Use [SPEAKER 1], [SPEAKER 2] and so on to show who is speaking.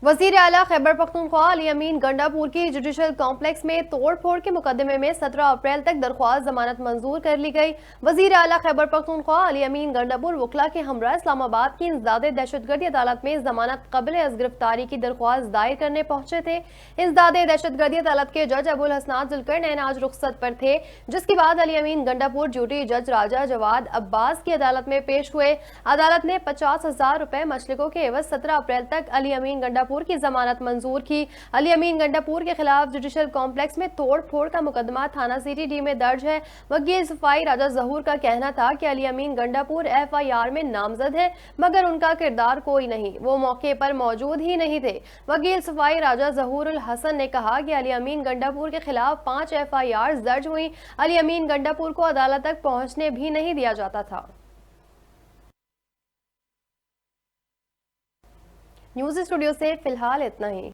[SPEAKER 1] वजीर आला खैबर पख्तूनख्वा अली अमीन गंडापुर की जुडिशल कॉम्प्लेक्स में तोड़ फोड़ के मुकदमे में 17 अप्रैल तक दरख्वास्त जमानत मंजूर कर ली गई। वजीर आला खैबर पख्तूनख्वा अली अमीन गंडापुर वकला के हमरा इस्लामाबाद की इंसदाद दहशतगर्दी अदालत में जमानत कबल अज गिरफ्तारी की दरख्वास्त दायर करने पहुंचे थे। इंसदाद दहशतगर्दी अदालत के जज अबुल हसनात जुल्करनैन आज रुखसत पर थे, जिसके बाद अली अमीन गंडापुर ड्यूटी जज राजा जवाद अब्बास की अदालत में पेश हुए। अदालत ने 50,000 रुपए मशलिकों के एवज 17 अप्रैल तक अली अमीन गंडापुर की जमानत मंजूर की। अली अमीन गंडापुर के खिलाफ जुडिशल कॉम्प्लेक्स में तोड़ फोड़ का मुकदमा थाना CTD में दर्ज है। वकील सफाई राजा जहूर का कहना था कि अली अमीन गंडापुर FIR में नामजद है, मगर उनका किरदार कोई नहीं, वो मौके पर मौजूद ही नहीं थे। वकील सफाई राजा जहूर उल हसन ने कहा कि अली अमीन गंडापुर के खिलाफ 5 FIR दर्ज हुई। अली अमीन गंडापुर को अदालत तक पहुंचने भी नहीं दिया जाता था। न्यूज़ स्टूडियो से फिलहाल इतना ही।